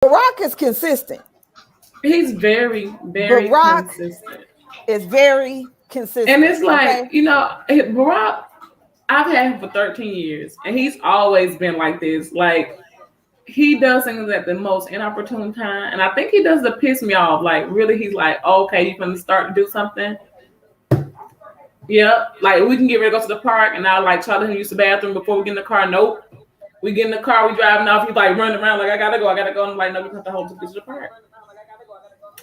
Barack is consistent. He's very, very Barack consistent. is very And consistent. it's like, Okay. Barack, I've had him for 13 years, and he's always been like this. Like, he does things at the most inopportune time, and I think he does to piss me off. Like, really, he's like, oh, okay, you gonna start to do something? Yep. Like, we can get ready to go to the park, and I'll like try to use the bathroom before we get in the car. Nope. We get in the car, we driving off. He's like running around like, I gotta go, I gotta go. And I'm like, no, we have to hold to the park.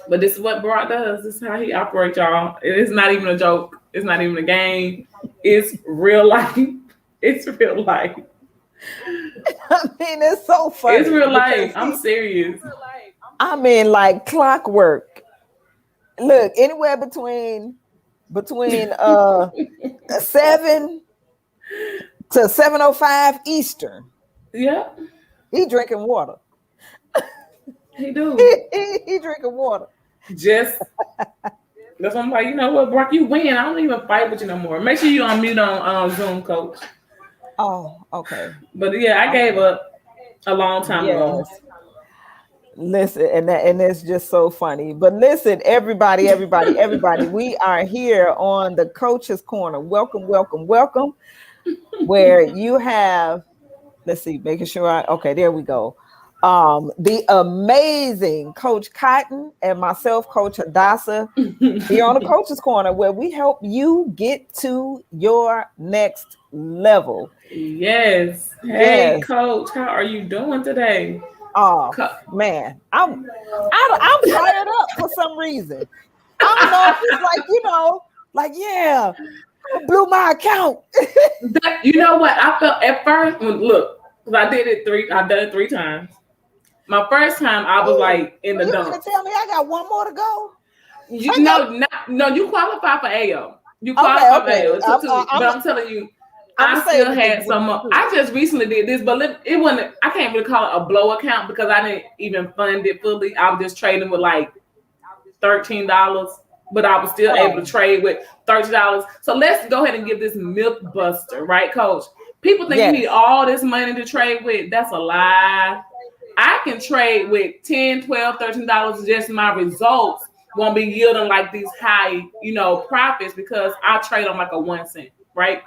But this is what Barack does. This is how he operates, y'all. It is not even a joke. It's not even a game. It's real life. It's real life. I mean, it's so funny. It's real life. I'm serious. I mean, like clockwork. Look, anywhere between 7 to 7:05 Eastern, Yeah, he drinking water. he do. He drinking water. Just that's why I'm like, you know what, Brock, you win. I don't even fight with you no more. Make sure you unmute on Zoom, Coach. Oh, okay. But yeah, I gave up a long time ago. Yes. Listen, and it's just so funny. But listen, everybody, we are here on the Coach's Corner. Welcome, welcome, welcome. Where you have, let's see, making sure okay, there we go. The amazing Coach Cotton and myself, Coach Hadassah, here on the Coach's Corner, where we help you get to your next level. Yes. Hey, yes. Coach, how are you doing today? Oh man, I'm fired up for some reason. I don't know if it's like yeah, I blew my account. You know what? I felt at first look, because I've done it 3 times. My first time I was like in the dump. You gonna tell me I got one more to go? You qualify for AO. You qualify for AO. But I'm telling you, I still had some. I just recently did this, but it wasn't. I can't really call it a blow account because I didn't even fund it fully. I was just trading with like $13, but I was still able to trade with $30. So let's go ahead and give this myth buster, right, Coach? People think you need all this money to trade with. That's a lie. I can trade with $10, $12, $13. Just my results won't be yielding like these high, profits because I trade on like a 1 cent, right?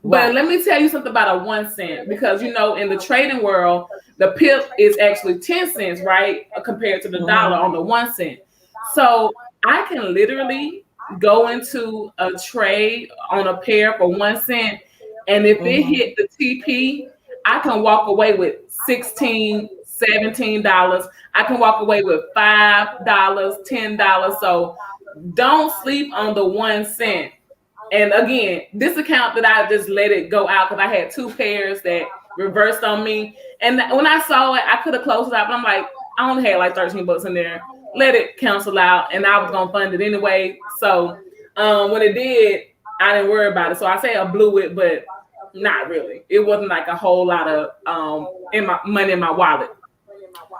But let me tell you something about a 1 cent because, in the trading world, the pip is actually 10 cents, right? Compared to the dollar on the 1 cent. So I can literally go into a trade on a pair for 1 cent. And if it hit the TP, I can walk away with $16, $17. I can walk away with $5, $10. So don't sleep on the 1 cent. And again, this account that I just let it go out because I had 2 pairs that reversed on me. And when I saw it, I could have closed it out, but I'm like, I only had like $13 in there. Let it cancel out, and I was gonna fund it anyway. So when it did, I didn't worry about it. So I say I blew it, but not really. It wasn't like a whole lot of money in my wallet.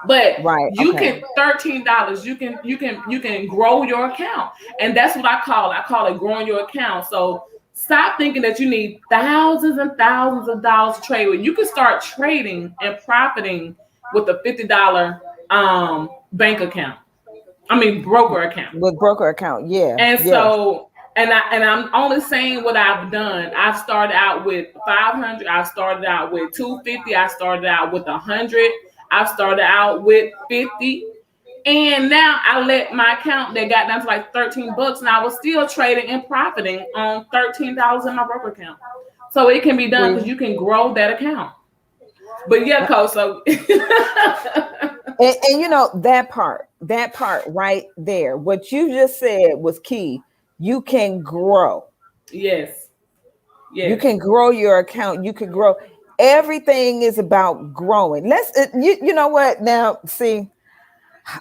But you can $13. You can grow your account, and that's what I call it. I call it growing your account. So stop thinking that you need thousands and thousands of dollars to trade with. You can start trading and profiting with a $50 bank account. I mean broker account. With broker account, yeah. And so. And I'm only saying what I've done. I've started out with 500. I started out with 250. I started out with 100. I started out with 50. And now I let my account that got down to like $13, and I was still trading and profiting on $13 in my broker account. So it can be done because you can grow that account. But yeah, Coach. So and that part right there, what you just said was key. You can grow. Yes. You can grow your account. You can grow. Everything is about growing. You know what? Now, see,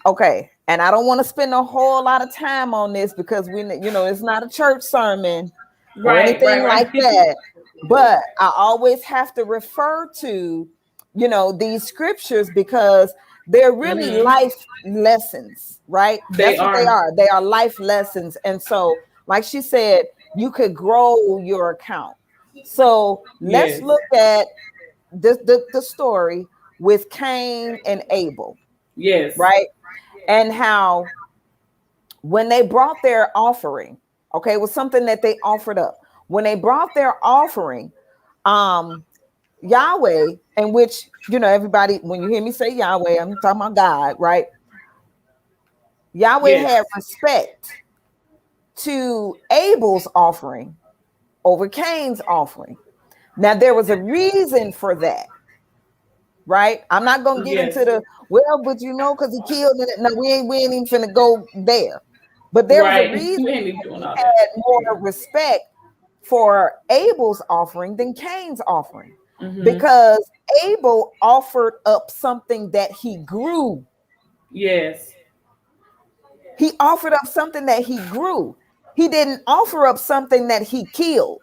okay. And I don't want to spend a whole lot of time on this because it's not a church sermon or anything like that. But I always have to refer to, these scriptures because they're really life lessons, right? That's what they are. They are life lessons. And so, like she said, you could grow your account. So let's look at the story with Cain and Abel. Yes. Right. And how when they brought their offering, okay, it was something that they offered up. When they brought their offering, Yahweh, in which, you know, everybody, when you hear me say Yahweh, I'm talking about God, right? Yahweh had respect to Abel's offering over Cain's offering. Now, there was a reason for that, right? I'm not going to get into the, well, but you know, because he killed it. No, we ain't even finna go there. But there was a reason he had more respect for Abel's offering than Cain's offering. Because Abel offered up something that he grew. Yes. He offered up something that he grew. He didn't offer up something that he killed.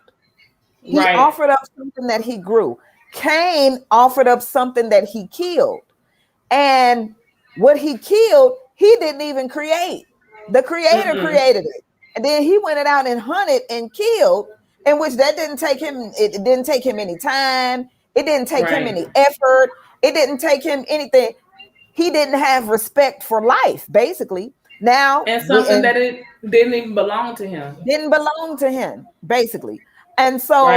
He offered up something that he grew. Cain offered up something that he killed. And what he killed, he didn't even create. The creator created it. And then he went it out and hunted and killed, in which that didn't take him, it didn't take him any time. It didn't take him any effort. It didn't take him anything. He didn't have respect for life, basically. Now, and something that it didn't even belong to him. Didn't belong to him, basically. And so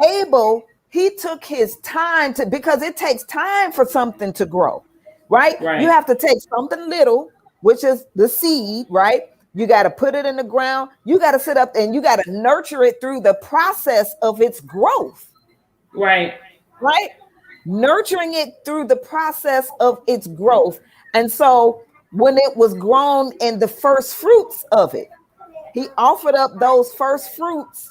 Abel, he took his time to, because it takes time for something to grow, right? You have to take something little, which is the seed, right? You got to put it in the ground. You got to sit up and you got to nurture it through the process of its growth. Right. Nurturing it through the process of its growth. And so when it was grown in the first fruits of it, he offered up those first fruits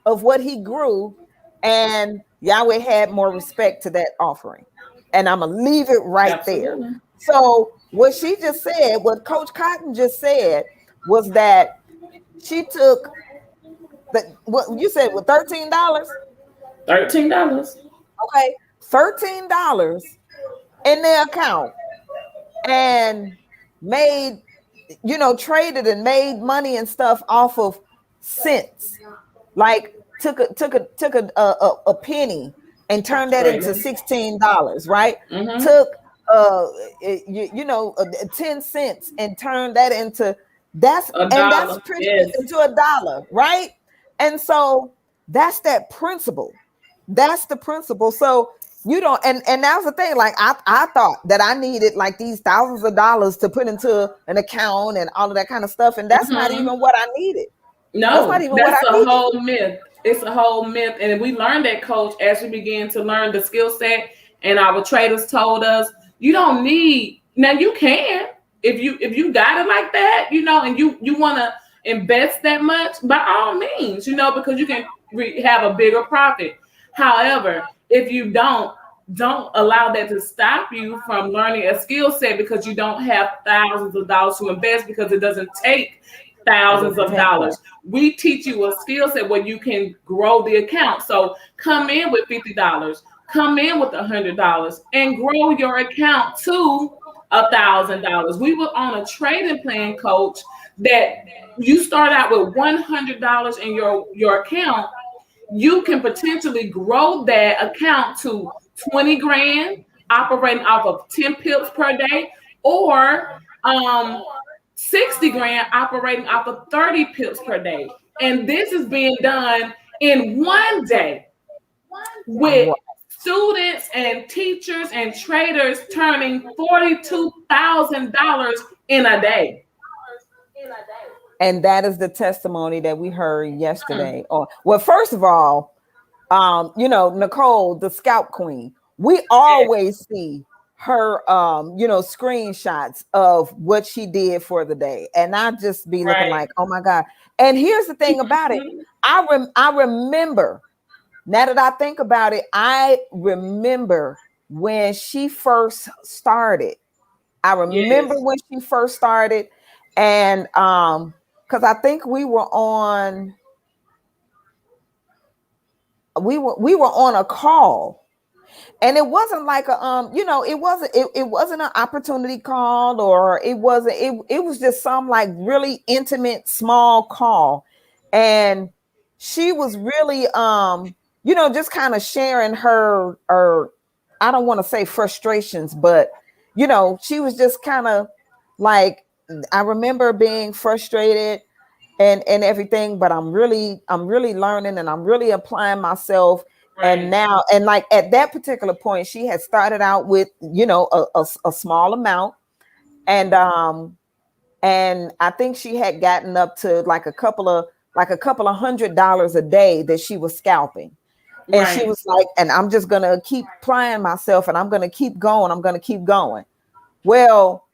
of what he grew, and Yahweh had more respect to that offering. And I'm going to leave it right there. So what she just said, what Coach Cotton just said, was that she took what you said, with $13? $13. Okay, $13 in their account, and made, you know, traded and made money and stuff off of cents. Like took a penny and turned that into $16, right? Took 10 cents and turned that into that's into $1, right? And so that's that principle. That's the principle. So you don't, and that's the thing. Like I thought that I needed like these thousands of dollars to put into an account and all of that kind of stuff, and that's not even what I needed. No, that's a whole myth. It's a whole myth, and we learned that, Coach, as we began to learn the skill set. And our traders told us, you don't need. Now you can, if you got it like that, you know, and you want to invest that much, by all means, you know, because you can have a bigger profit. However, if you don't allow that to stop you from learning a skill set, because you don't have thousands of dollars to invest, because it doesn't take thousands of dollars. We teach you a skill set where you can grow the account. So come in with $50, come in with $100, and grow your account to $1,000. We were on a trading plan, Coach, that you start out with $100 in your account. You can potentially grow that account to 20 grand, operating off of 10 pips per day, or 60 grand operating off of 30 pips per day. And this is being done in one day with students and teachers and traders turning $42,000 in a day. And that is the testimony that we heard yesterday. Well, first of all, you know, Nicole, the Scout Queen, we always see her, screenshots of what she did for the day. And I just be looking like, oh my God. And here's the thing about it. I remember, now that I think about it, I remember when she first started. When she first started. And because I think we were on a call, and it wasn't like a it wasn't an opportunity call, or it was just some like really intimate small call, and she was really just kind of sharing her, I don't want to say frustrations, but you know, she was just kind of like, I remember being frustrated and everything, but I'm really learning and I'm really applying myself. Right. And now, and like at that particular point, she had started out with, you know, a small amount. And I think she had gotten up to like a couple of $100 a day that she was scalping. And right. She was like, and I'm just going to keep applying myself and I'm going to keep going. I'm going to keep going. Well,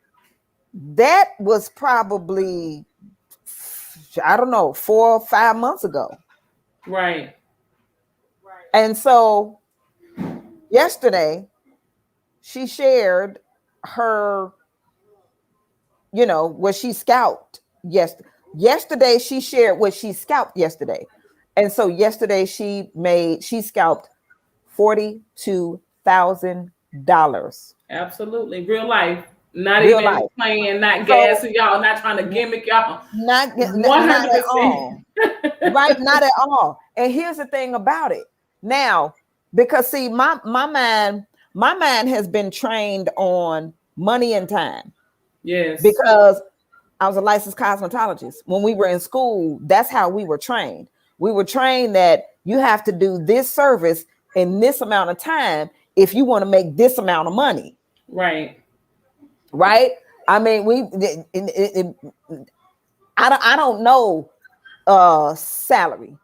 that was probably, I don't know, 4 or 5 months ago. Right. And so yesterday she shared her, you know, what she scalped yesterday. She shared what she scalped yesterday. And so yesterday she scalped $42,000. Absolutely. Real life. Not real even life. Playing, not gassing y'all, not trying to gimmick y'all. Not at all. Right? Not at all. And here's the thing about it. Now, because see, my mind has been trained on money and time. Yes. Because I was a licensed cosmetologist. When we were in school, that's how we were trained. We were trained that you have to do this service in this amount of time if you want to make this amount of money. Right. Right. I mean, I don't know salary.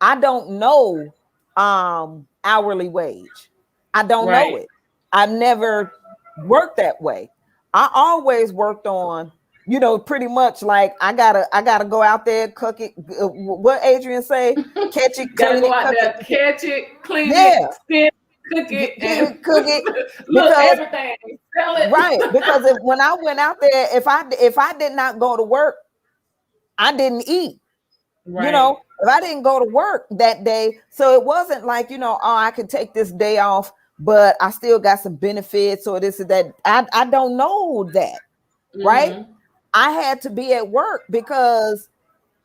I don't know hourly wage. I don't know it. I never worked that way. I always worked on, you know, pretty much like I gotta go out there, cook it. What Adrian say? Catch it, clean it, catch it, clean it, spin, cook it, and cook it. Look, everything. Sell it. Right, because when I went out there, if I did not go to work, I didn't eat. Right. You know, if I didn't go to work that day, so it wasn't like, you know, oh, I could take this day off, but I still got some benefits or this or that. I don't know that. Mm-hmm. Right. I had to be at work because,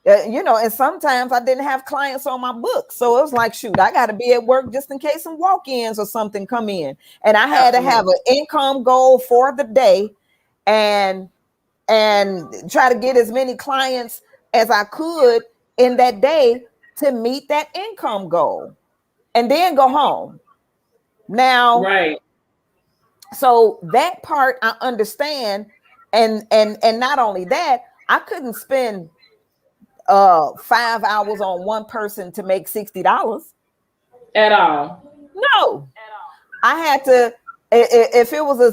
you know, and sometimes I didn't have clients on my book. So it was like, shoot, I got to be at work just in case some walk-ins or something come in. And I had to have an income goal for the day and try to get as many clients as I could in that day to meet that income goal and then go home. Now, right. So that part I understand. And not only that, I couldn't spend 5 hours on one person to make $60 at all. No, I had to. If it was a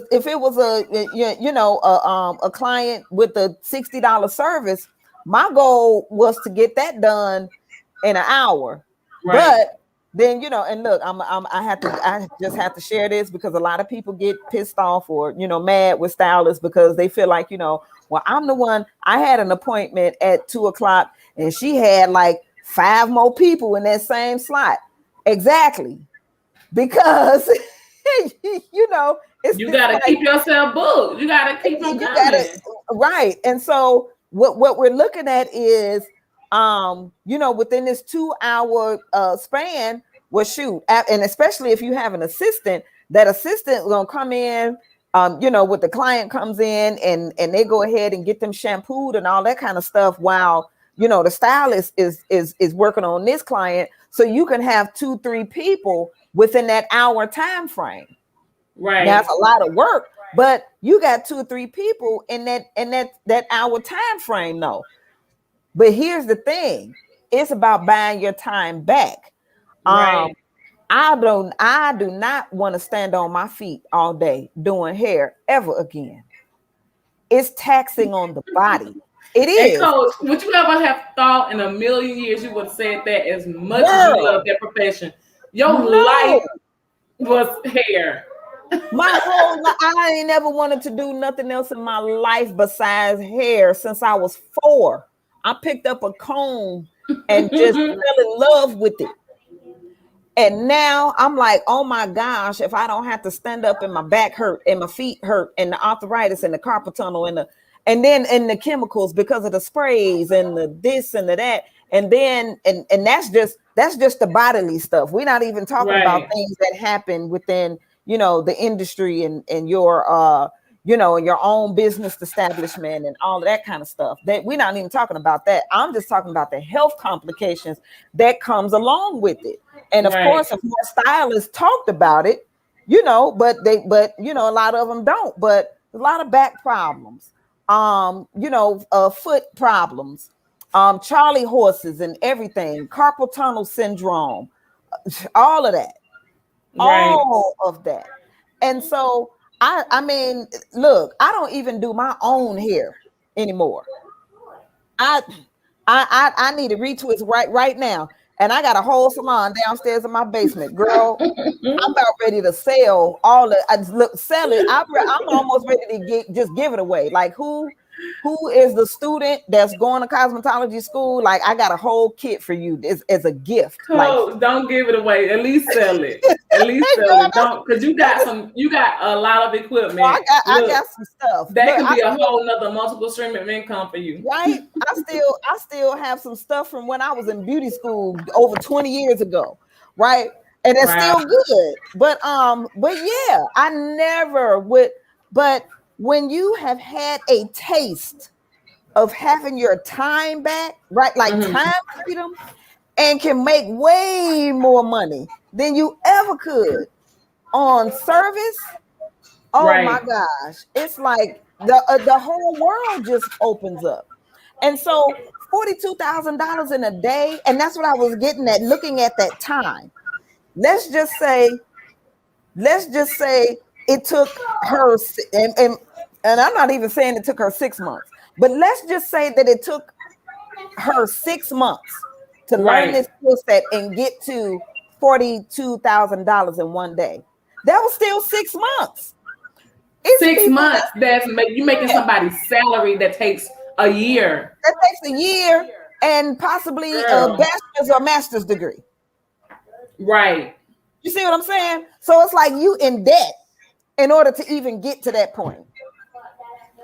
client with a $60 service, my goal was to get that done in an hour. Right. But then, you know, and look, I just have to share this because a lot of people get pissed off or, you know, mad with stylists because they feel like, you know, well, I'm the one. I had an appointment at 2:00 and she had like 5 more people in that same slot. Exactly. Because you know, you gotta keep yourself booked. You gotta keep them coming. Right. And so what we're looking at is you know, within this 2-hour span, well, shoot, and especially if you have an assistant, that assistant gonna come in, you know, with the client comes in and they go ahead and get them shampooed and all that kind of stuff while, you know, the stylist is working on this client. So you can have 2-3 people within that hour time frame. Right. Now it's a lot of work, but you got 2 or 3 people in that hour time frame though. But here's the thing, it's about buying your time back. Right. I do not want to stand on my feet all day doing hair ever again. It's taxing on the body. It is. And so, would you ever have thought in a million years you would have said that as much as you love that profession? Your life was hair. My whole life, I ain't never wanted to do nothing else in my life besides hair since I was 4. I picked up a comb and just fell in love with it. And now I'm like, oh my gosh, if I don't have to stand up and my back hurt and my feet hurt and the arthritis and the carpal tunnel and the chemicals because of the sprays and the this and the that. And then and that's just the bodily stuff. We're not even talking about things that happen within, you know, the industry and your your own business establishment and all of that kind of stuff. That we're not even talking about that. I'm just talking about the health complications that comes along with it. And of course, if more stylists talked about it, but a lot of them don't. But a lot of back problems, foot problems, Charlie horses and everything, carpal tunnel syndrome, all of that, all of that. And so I mean, look, I don't even do my own hair anymore. I need a retwist right now. And I got a whole salon downstairs in my basement, girl. I'm about ready to sell all the sell it. I'm almost ready to just give it away. Like who is the student that's going to cosmetology school? Like I got a whole kit for you as a gift. Oh, don't give it away. At least sell it. At least sell it. Don't, because you got a lot of equipment. Well, I got some stuff. That could be a whole nother multiple stream of income for you. Right? I still have some stuff from when I was in beauty school over 20 years ago. Right? And it's still good. But yeah, I never would. But when you have had a taste of having your time back, right? Like time freedom, and can make way more money than you ever could on service. Oh my gosh. It's like the whole world just opens up. And so $42,000 in a day, and that's what I was getting at looking at that time. Let's just say it took her, and I'm not even saying it took her 6 months, but let's just say that it took her 6 months to learn this skill set and get to $42,000 in one day. That was still 6 months. It's 6 months. You making somebody's salary that takes a year. That takes a year and possibly a bachelor's or master's degree. Right. You see what I'm saying? So it's like you in debt in order to even get to that point.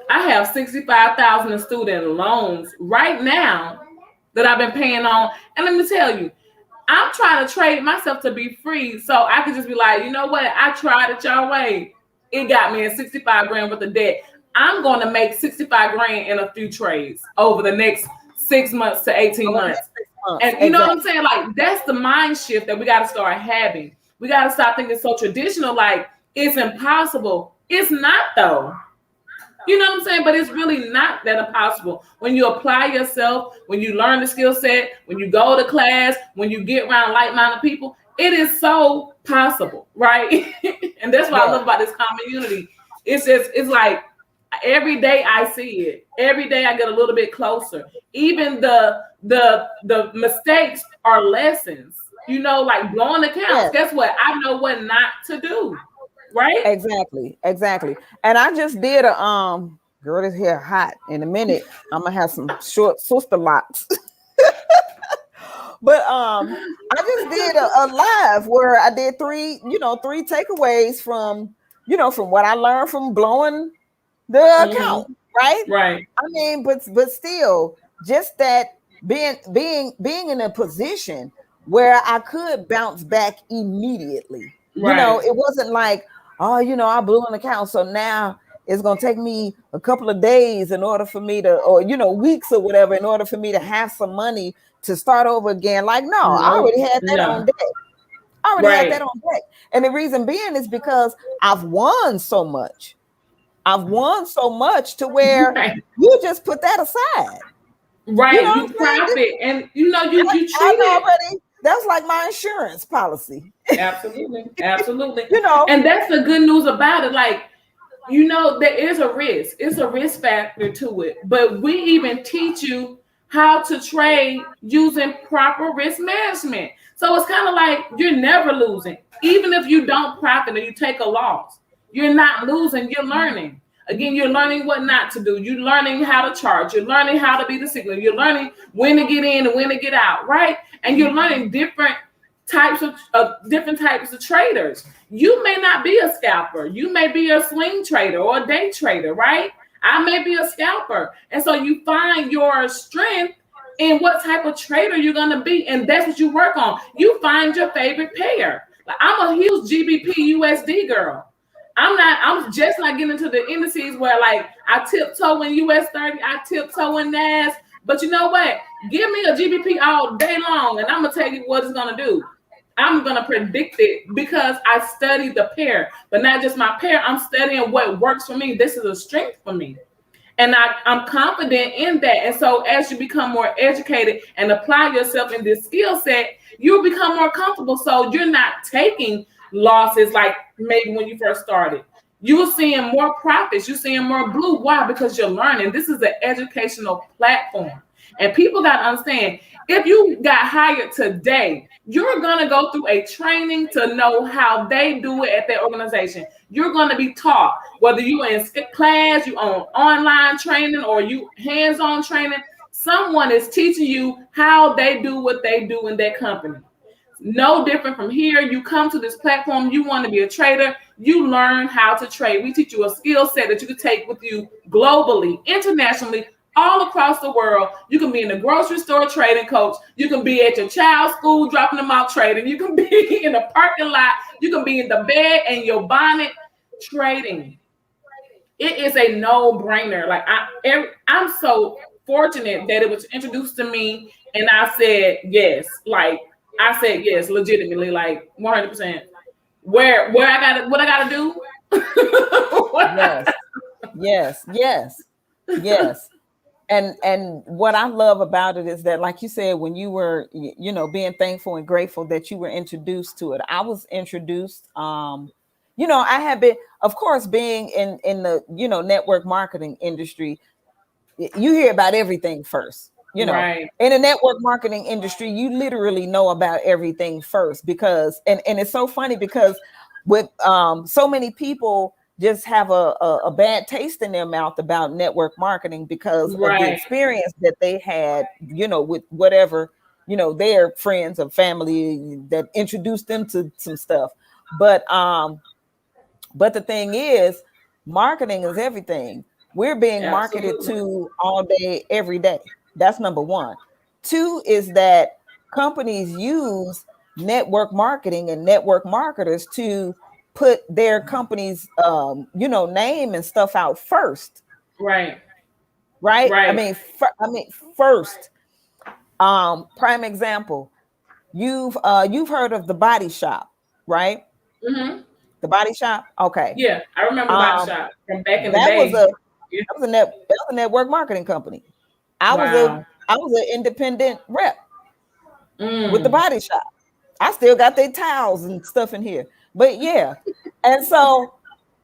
I have $65,000 in student loans right now that I've been paying on. And let me tell you, I'm trying to trade myself to be free so I could just be like, you know what? I tried it your way. It got me in 65 grand worth of debt. I'm going to make 65 grand in a few trades over the next 6 months to 18 months. And you know what I'm saying? Like, that's the mind shift that we got to start having. We got to stop thinking so traditional, like it's impossible. It's not though. You know what I'm saying? But it's really not that impossible. When you apply yourself, when you learn the skill set, when you go to class, when you get around like-minded people, it is so possible, right? And that's what I love about this community. It's like every day I see it. Every day I get a little bit closer. Even the mistakes are lessons. You know, like blowing accounts. Guess what? I know what not to do. Right? Exactly. And I just did a girl, this hair hot. In a minute, I'm gonna have some short sister locks. But I just did a live where I did three takeaways from what I learned from blowing the account. Right. I mean, but still, just that being in a position where I could bounce back immediately. It wasn't like, I blew an account, so now it's going to take me a couple of days in order for me to, or, weeks or whatever, in order for me to have some money to start over again. Like, no, I already had that on deck. Had that on deck. And the reason being is because I've won so much. To where you just put that aside. Right. You profit and you treat it. Already. That's like my insurance policy. Absolutely. And that's the good news about it. Like, there is a risk. It's a risk factor to it. But we even teach you how to trade using proper risk management. So it's kind of like you're never losing. Even if you don't profit or you take a loss, you're not losing. You're learning. Again, you're learning what not to do. You're learning how to charge. You're learning how to be the signal. You're learning when to get in and when to get out, right? And you're learning different types of traders. You may not be a scalper. You may be a swing trader or a day trader, right? I may be a scalper. And so you find your strength in what type of trader you're going to be. And that's what you work on. You find your favorite pair. Like, I'm a huge GBP USD girl. I'm just not getting into the indices where like I tiptoe in US 30, I tiptoe in NAS. But you know what? Give me a GBP all day long, and I'm gonna tell you what it's gonna do. I'm gonna predict it because I studied the pair, but not just my pair. I'm studying what works for me. This is a strength for me. And I'm confident in that. And so as you become more educated and apply yourself in this skill set, you'll become more comfortable. So you're not taking losses like maybe when you first started. You're seeing more profits. You're seeing more blue. Why? Because you're learning. This is an educational platform. And people got to understand, if you got hired today, you're going to go through a training to know how they do it at their organization. You're going to be taught, whether you're in class, you on online training, or you hands-on training, someone is teaching you how they do what they do in their company. No different from here. You come to this platform, you want to be a trader, you learn how to trade. We teach you a skill set that you can take with you globally, internationally, all across the world. You can be in the grocery store trading, coach. You can be at your child's school dropping them out trading. You can be in the parking lot. You can be in the bed and your bonnet trading. It is a no-brainer. Like I'm so fortunate that it was introduced to me, and I said yes. Like I said yes, legitimately, like 100%. Where I got what I got to do? Yes. And what I love about it is that, like you said, when you were, being thankful and grateful that you were introduced to it. I was introduced, I have been, of course, being in the, network marketing industry, you hear about everything first, right. In the network marketing industry, you literally know about everything first because, and it's so funny because with so many people just have a bad taste in their mouth about network marketing because right. of the experience that they had, with whatever, their friends or family that introduced them to some stuff. But the thing is, marketing is everything. We're being marketed to all day, every day. That's number one. Two is that companies use network marketing and network marketers to put their company's name and stuff out first. Right. I mean first. Prime example. You've heard of The Body Shop, right? Mm-hmm. The Body Shop. Okay. Yeah, I remember The Body Shop from back in the day. That was a network marketing company. I was an independent rep with The Body Shop. I still got their towels and stuff in here. But yeah, and so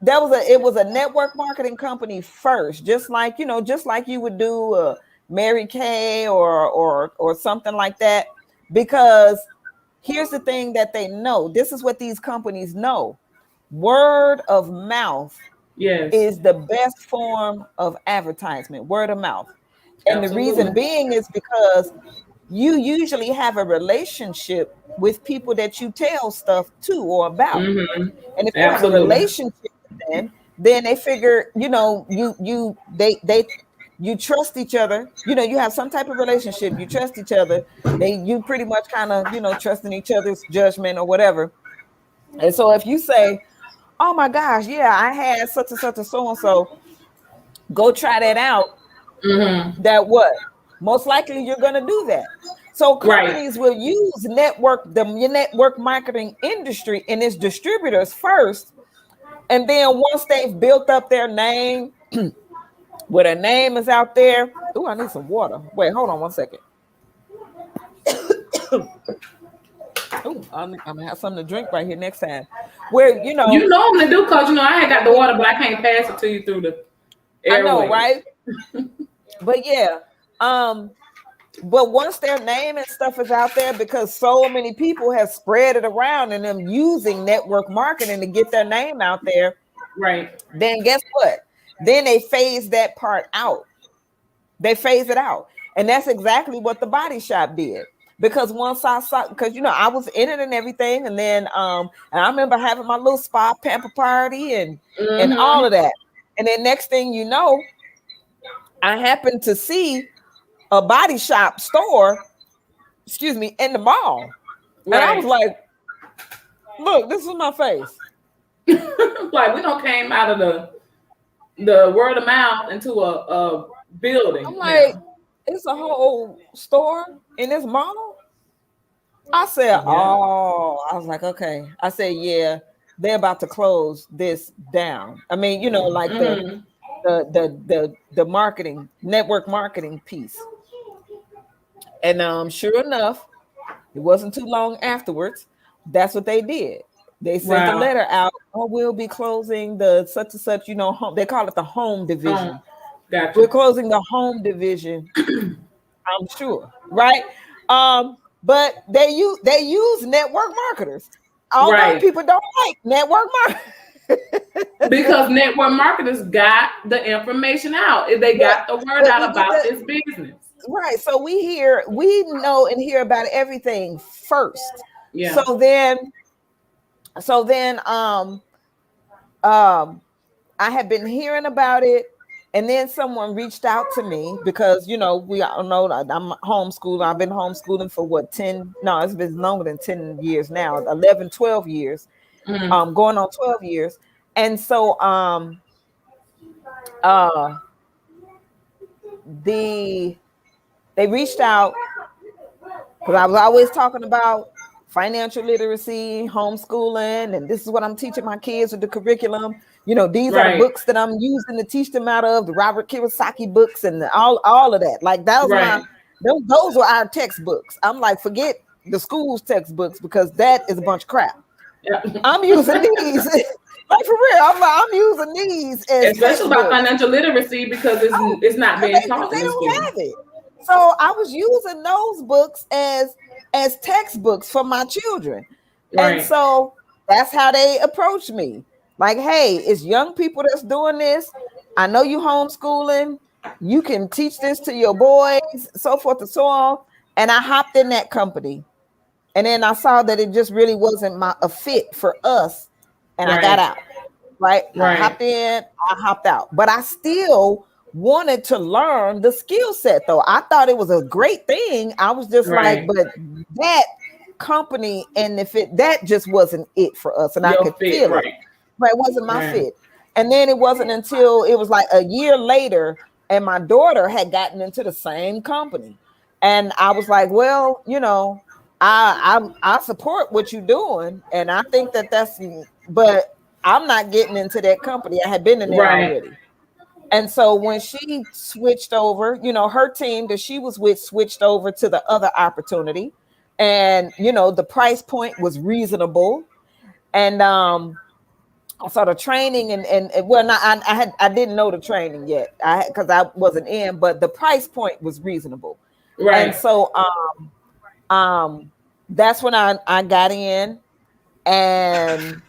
it was a network marketing company first, just like you would do a Mary Kay or something like that. Because here's the thing that they know. This is what these companies know. Word of mouth is the best form of advertisement. Word of mouth. And the reason being is because you usually have a relationship with people that you tell stuff to or about. Mm-hmm. And if you have a relationship with them, then they figure, you trust each other. You have some type of relationship. You trust each other. You pretty much kind of, trusting each other's judgment or whatever. And so if you say, oh my gosh, yeah, I had such and such and so-and-so, go try that out. Mm-hmm. That what? Most likely you're going to do that. So companies will use the network marketing industry and its distributors first. And then once they've built up their name, where their name is out there. Oh, I need some water. Wait, hold on one second. Oh, I'm going to have something to drink right here next time. Where, You know I'm going to do, because, I ain't got the water, but I can't pass it to you through the airway. I know, right? But yeah, but once their name and stuff is out there, because so many people have spread it around and them using network marketing to get their name out there, right? Then guess what? Then they phase that part out. They phase it out, and that's exactly what The Body Shop did. Because once I saw, because I was in it and everything, and then and I remember having my little spa pamper party and all of that, and then next thing you know, I happened to see a Body Shop store, in the mall. Right. And I was like, look, this is my face. Like we don't came out of the word of mouth into a building. I'm like, it's a whole store in this mall. I said, oh, I was like, okay. I said, yeah, they're about to close this down. I mean, you know, like the marketing, network marketing piece. And sure enough, it wasn't too long afterwards. That's what they did. They sent a letter out. Oh, we'll be closing the such and such, you know, home. They call it the home division. Gotcha. We're closing the home division. I'm sure, right? But they use network marketers. Although people don't like network marketers. Because network marketers got the information out. They got the word out about this business. Right. So we know and hear about everything first. Yeah. So then I had been hearing about it, and then someone reached out to me because, you know, we all know I'm homeschooling. I've been homeschooling for what, it's been longer than 10 years now, 11, 12 years, going on 12 years. And so they reached out because I was always talking about financial literacy, homeschooling, and this is what I'm teaching my kids with the curriculum. You know, these are the books that I'm using to teach them out of, the Robert Kiyosaki books and all of that. Like that was those were our textbooks. I'm like, forget the school's textbooks because that is a bunch of crap. Yeah. I'm using these. Like for real, I'm using these, especially about financial literacy because it's not being taught. They don't have it. So I was using those books as textbooks for my children, and so that's how they approached me. Like, hey, it's young people that's doing this. I know you homeschooling. You can teach this to your boys, so forth and so on. And I hopped in that company, and then I saw that it just really wasn't a fit for us. And I got out, right? I hopped in, I hopped out. But I still wanted to learn the skill set, though. I thought it was a great thing. I was just like, but that company, and that just wasn't it for us. And I could feel it. But it wasn't my fit. And then it wasn't until it was like a year later, and my daughter had gotten into the same company. And I was like, well, you know, I support what you're doing. And I think but I'm not getting into that company. I had been in there already. And so when she switched over, you know, her team that she was with switched over to the other opportunity. And, you know, the price point was reasonable. And so the training and well, not I didn't know the training yet. Because I wasn't in, but the price point was reasonable. Right. And so that's when I got in and,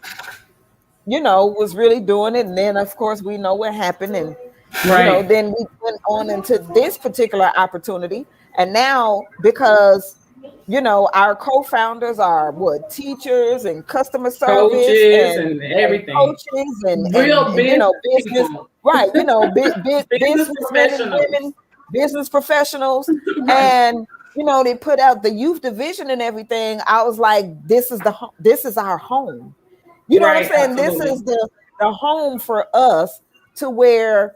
you know, was really doing it. And then, of course, we know what happened. And, you know, then we went on into this particular opportunity. And now, because, you know, our co-founders are teachers and customer service coaches and everything. Coaches and real you know, business. Right. You know, business professionals. Women, business professionals. And, you know, they put out the youth division and everything. I was like, this is our home. You know what I'm saying? Absolutely. This is the home for us to where,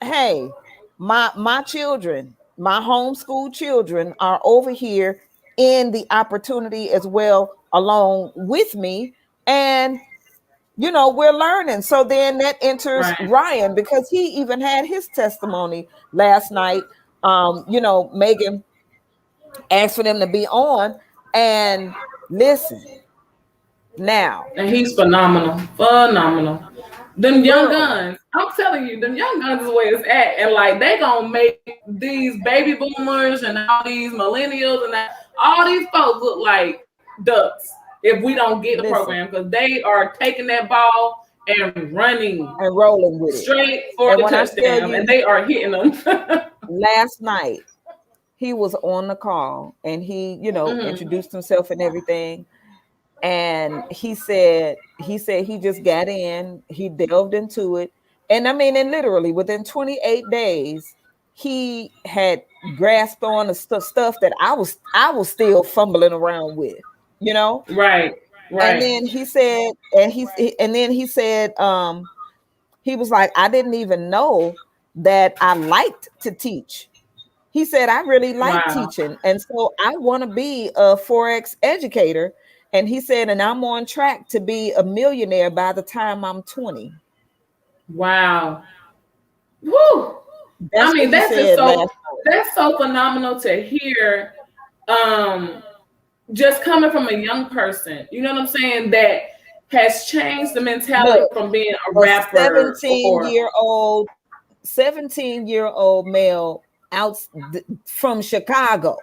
hey, my children, my homeschool children are over here in the opportunity as well, along with me. And, you know, we're learning. So then that enters Ryan, because he even had his testimony last night. You know, Megan asked for them to be on, and listen now. And he's phenomenal. Them young guns, I'm telling you, them young guns is the way it's at. And like, they gonna make these baby boomers and all these millennials and all these folks look like ducks if we don't get the program, because they are taking that ball and running and rolling with it straight for the touchdown, and they are hitting them. Last night, he was on the call and he, you know, introduced himself and everything. And he said he just got in, he delved into it. And I mean, and literally within 28 days, he had grasped on the stuff that I was still fumbling around with, you know? Right. And then he said, he was like, I didn't even know that I liked to teach. He said, I really like teaching. And so I want to be a Forex educator. And he said, and I'm on track to be a millionaire by the time I'm 20. Wow. Woo. I mean, that's so phenomenal to hear. Just coming from a young person, you know what I'm saying, that has changed the mentality from being a rapper. 17-year-old male out from Chicago.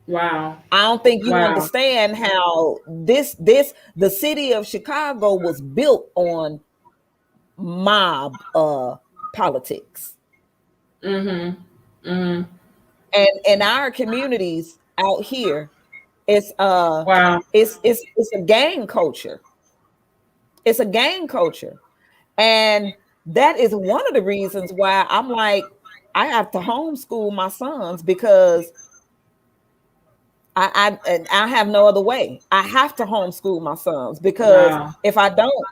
Wow. I don't think you understand how the city of Chicago was built on mob politics. Mm-hmm. Mm-hmm. And in our communities out here, it's a gang culture. It's a gang culture. And that is one of the reasons why I'm like, I have to homeschool my sons, because I have no other way. I have to homeschool my sons, because if I don't,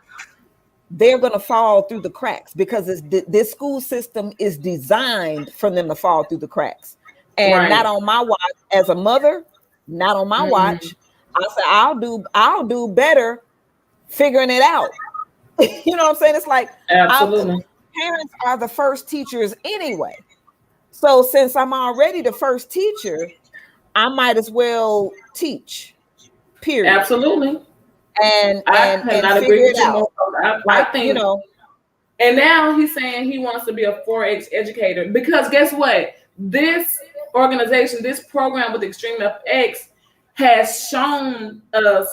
they're going to fall through the cracks, because this school system is designed for them to fall through the cracks. And not on my watch. As a mother, not on my watch. I said, I'll do better figuring it out. You know what I'm saying? It's like, absolutely. Parents are the first teachers anyway. So since I'm already the first teacher, I might as well teach. Period. Absolutely. And cannot agree with you more. I think, you know. And now he's saying he wants to be a Forex educator, because guess what? This organization, this program with Extreme FX, has shown us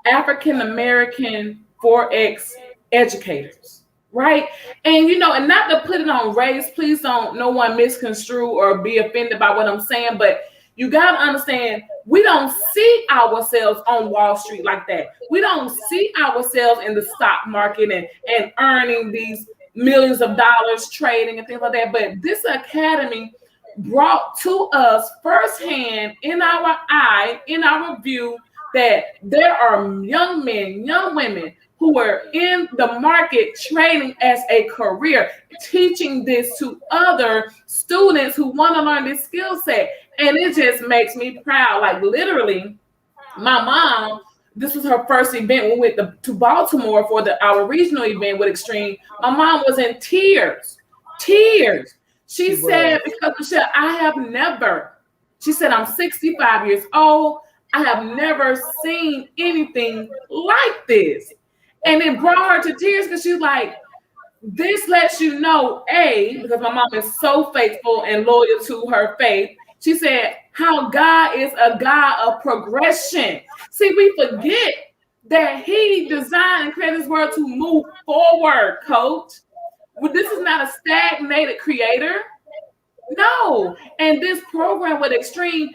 African American Forex educators, right? And you know, and not to put it on race, please don't no one misconstrue or be offended by what I'm saying, but you got to understand, we don't see ourselves on Wall Street like that. We don't see ourselves in the stock market and earning these millions of dollars trading and things like that. But this academy brought to us firsthand, in our eye, in our view, that there are young men, young women who are in the market trading as a career, teaching this to other students who want to learn this skill set. And it just makes me proud. Like literally, my mom, this was her first event. We went to Baltimore for our regional event with Extreme. My mom was in tears. She said, because Michelle, she said, I'm 65 years old. I have never seen anything like this. And it brought her to tears, because she's like, this lets you know, because my mom is so faithful and loyal to her faith. She said, how God is a God of progression. See, we forget that he designed and created this world to move forward, coach. Well, this is not a stagnated creator. No. And this program with Extreme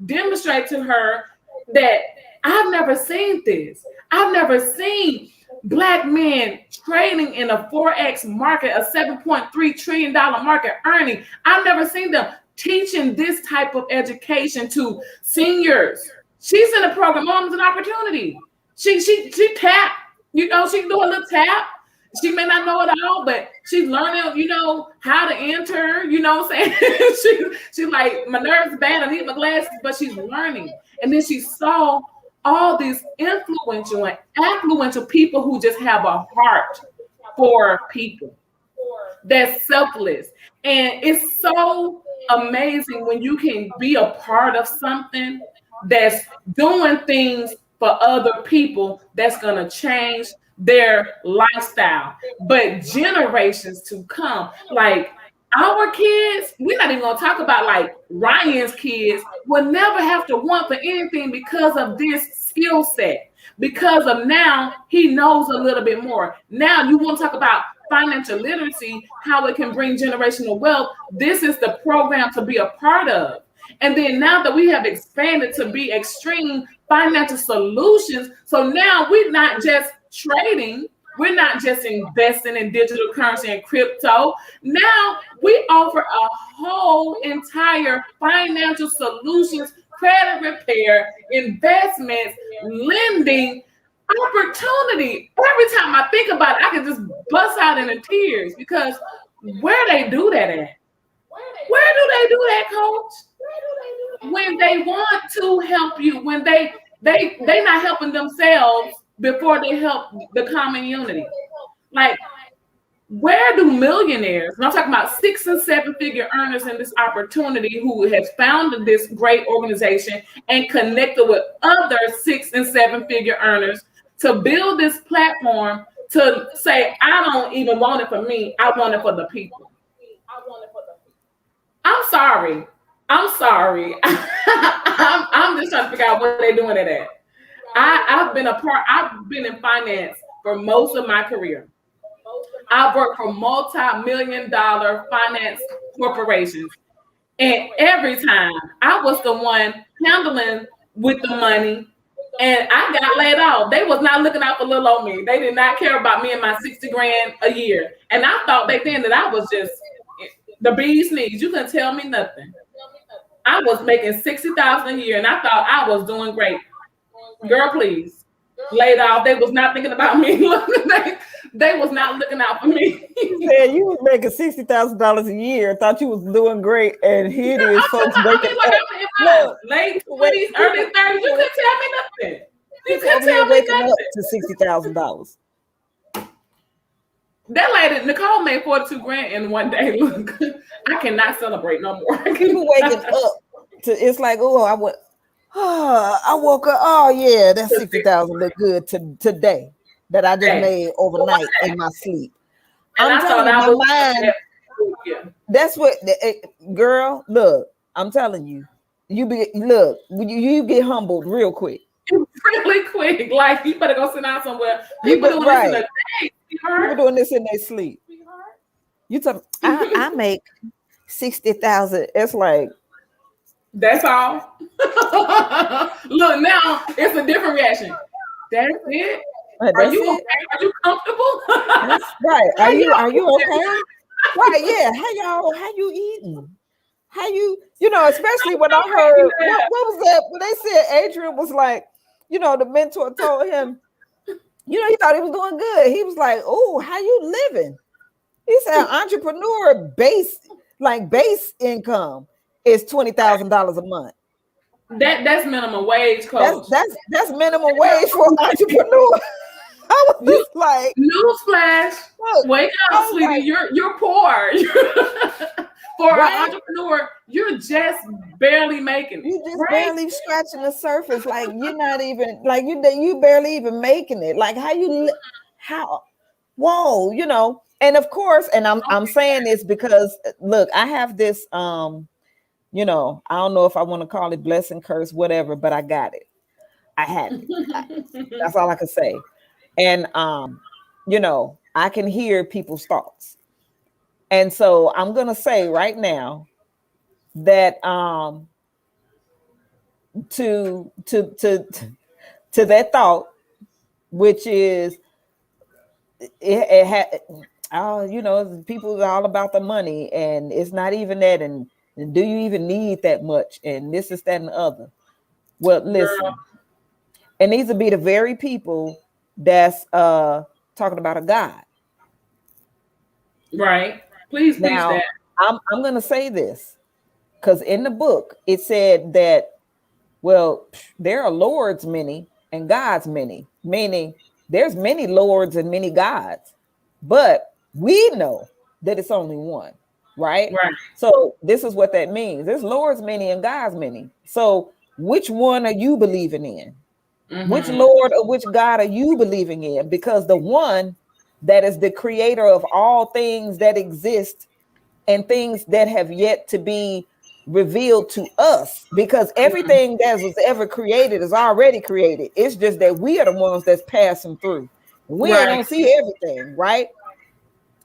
demonstrate to her that I've never seen this. I've never seen Black men trading in a Forex market, a $7.3 trillion market earning. I've never seen them teaching this type of education to seniors. She's in a program. Mom's an opportunity. She tap, you know, she can do a little tap. She may not know it all, but she's learning, you know, how to enter, you know what I'm saying? She's like, my nerves bad, I need my glasses, but she's learning. And then she saw all these influential and affluential people who just have a heart for people. That's selfless. And it's so amazing when you can be a part of something that's doing things for other people that's going to change their lifestyle, but generations to come. Like our kids, we're not even going to talk about like Ryan's kids, will never have to want for anything because of this skill set, because of now he knows a little bit more. Now you want to talk about financial literacy, how it can bring generational wealth. This is the program to be a part of. And then now that we have expanded to be Extreme Financial Solutions, so now we're not just trading, we're not just investing in digital currency and crypto. Now we offer a whole entire financial solutions credit repair, investments, lending, opportunity. Every time I think about it, I can just bust out into tears because where they do that at? Where do they do that, Coach? When they want to help you, when they not helping themselves before they help the common unity. Like, where do millionaires, and I'm talking about 6 and 7 figure earners in this opportunity who has founded this great organization and connected with other 6 and 7 figure earners to build this platform to say, I don't even want it for me, I want it for the people. I'm sorry. I'm just trying to figure out what they're doing it at. I've been in finance for most of my career. I've worked for multi-million-dollar finance corporations. And every time I was the one handling with the money and I got laid off. They was not looking out for little old me. They did not care about me and my 60 grand a year. And I thought back then that I was just the bee's knees. You couldn't tell me nothing. I was making $60,000 a year and I thought I was doing great. Girl, please. Laid off. They was not thinking about me. They was not looking out for me. Yeah, you was making $60,000 a year. Thought you was doing great, and here it is, folks making late 20s, early 30s. You couldn't tell me nothing. You couldn't tell me nothing. Up to $60,000. That lady Nicole made 42 grand in one day. Look, I cannot celebrate no more. You waking up to it's like, oh, I woke up. Oh yeah, that 60,000 look good today that I just made overnight in my sleep. And I'm telling you, my mind. That's what, girl. Look, I'm telling you, you get humbled real quick. Really quick. Like you better go sit down somewhere. People doing this in the day. People doing this in their sleep. You tell me, I make 60,000. It's like. That's all. Look, now it's a different reaction. That's it. Are you okay? Are you comfortable? That's right. Are you okay? Right, yeah. How you eating? How you especially when I heard what was that? When they said Adrian was like, the mentor told him, he thought he was doing good. He was like, oh, how you living? He said entrepreneur base income is $20,000 a month. That's minimum wage, Coach. That's minimum wage for an entrepreneur. I was just like, newsflash. Wake up, sweetie. Like, you're poor. For an entrepreneur, you're just barely making it. You're just barely scratching the surface. Like you're not even you barely even making it. Like whoa, And of course, and I'm saying this because look, I have this I don't know if I want to call it blessing, curse, whatever, but I got it. I had it. That's all I can say. And I can hear people's thoughts. And so I'm gonna say right now that to that thought, which is it had people are all about the money, and it's not even that, and do you even need that much? And this is that and the other. Well, listen, and these would be the very people that's talking about a God. Right. Please now, that. I'm gonna say this because in the book it said that, well, there are lords many and gods many, meaning there's many lords and many gods, but we know that it's only one. Right. So this is what that means. There's lords many and gods many. So which one are you believing in? Mm-hmm. Which Lord or which God are you believing in? Because the one that is the creator of all things that exist and things that have yet to be revealed to us, because everything that was ever created is already created. It's just that we are the ones that's passing through. We don't see everything, right?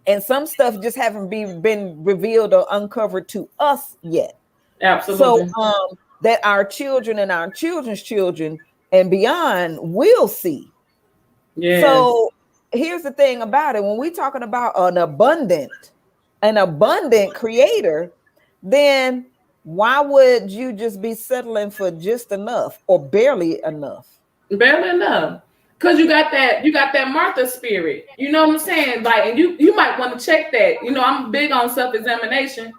And some stuff just haven't been revealed or uncovered to us yet. Absolutely. So that our children and our children's children and beyond will see. Yeah. So here's the thing about it. When we're talking about an abundant creator, then why would you just be settling for just enough or barely enough? Barely enough. Because you got that Martha spirit. You know what I'm saying? Like, and you might want to check that. You know, I'm big on self-examination.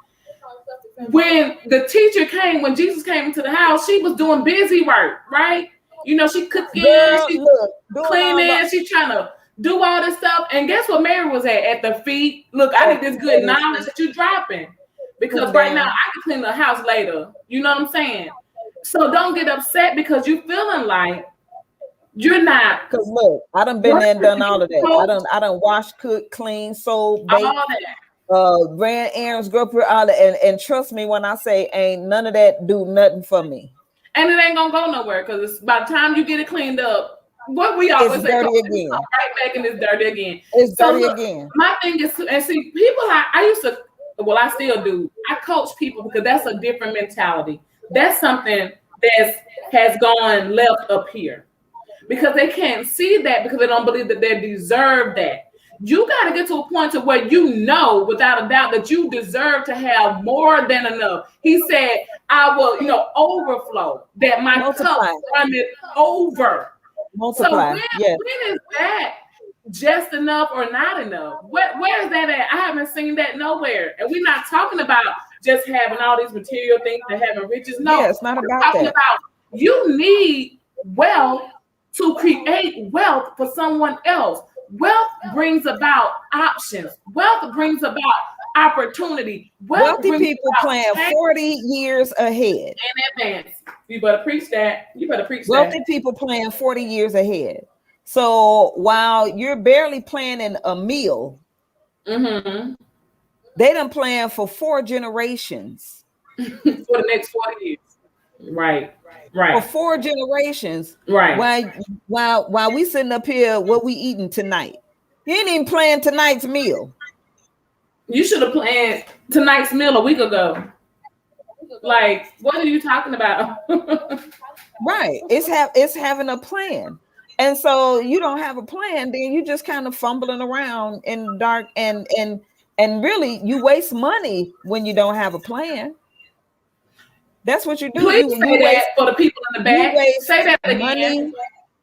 When the teacher came, when Jesus came into the house, she was doing busy work, right? You know, she cooking, she cleaning, she trying to do all this stuff. And guess what Mary was at the feet? Look, I need this good knowledge that you're dropping. Because right now I can clean the house later. You know what I'm saying? So don't get upset because you're feeling like you're not. Because look, I done been there and done all of that. I done washed, cooked, clean, sold, baked, all that. Ran errands, grew up all that. And trust me when I say ain't none of that do nothing for me. And it ain't gonna go nowhere because by the time you get it cleaned up, what we always it's say, dirty again. Right back and it's dirty again. It's dirty again. My thing is, and see, people I used to, well, I still do. I coach people because that's a different mentality. That's something that has gone left up here because they can't see that because they don't believe that they deserve that. You got to get to a point to where you know without a doubt that you deserve to have more than enough. He said, I will, overflow, that my cup runneth over. Multiply. So when is that just enough or not enough? Where is that at? I haven't seen that nowhere. And we're not talking about just having all these material things and having riches. No, it's not about that. You need wealth to create wealth for someone else. Wealth brings about options. Wealth brings about opportunity. Wealthy people plan 40 years ahead. In advance. You better preach that. Wealthy people plan 40 years ahead. So while you're barely planning a meal, they done plan for 4 generations. For the next 40 years. Right. For 4 generations. Right. While we sitting up here, what we eating tonight? You ain't even planned tonight's meal. You should have planned tonight's meal a week ago. Like, what are you talking about? Right. It's having a plan. And so you don't have a plan, then you just kind of fumbling around in the dark and really you waste money when you don't have a plan. That's what you do. Please say that for the people in the back. Say that again. Money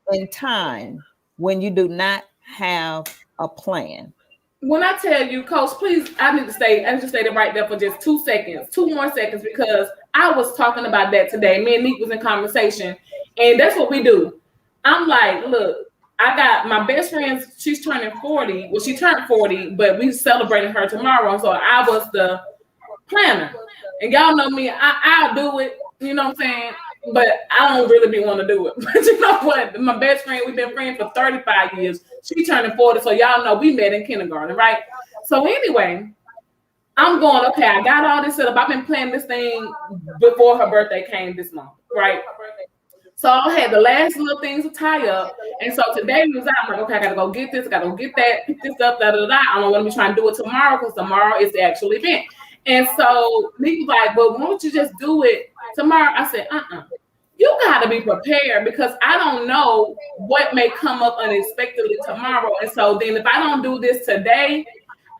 and time when you do not have a plan. When I tell you, Coach, please, I need to stay there right there for just 2 seconds, 2 more seconds, because I was talking about that today. Me and Nick was in conversation, and that's what we do. I'm like, look, I got my best friend, she's turning 40. Well, she turned 40, but we celebrating her tomorrow. So I was the planner. And y'all know me, I'll do it, you know what I'm saying? But I don't really be want to do it. But you know what? My best friend, we've been friends for 35 years. She turning 40, so y'all know we met in kindergarten, right? So anyway, I'm going, okay, I got all this set up. I've been planning this thing before her birthday came this month, right? So I had the last little things to tie up. And so today we was out, I'm like, okay, I got to go get this, I got to go get that, pick this up, I don't want to be trying to do it tomorrow because tomorrow is the actual event. And so Nick was like, well, why don't you just do it tomorrow? I said, you got to be prepared because I don't know what may come up unexpectedly tomorrow. And so then if I don't do this today,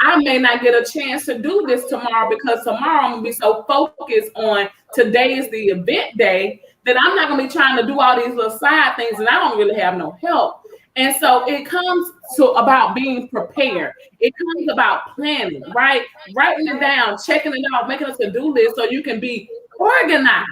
I may not get a chance to do this tomorrow because tomorrow I'm going to be so focused on today is the event day that I'm not going to be trying to do all these little side things and I don't really have no help. And so it comes to about being prepared. It comes about planning, right? Writing it down, checking it out, making a to-do list so you can be organized.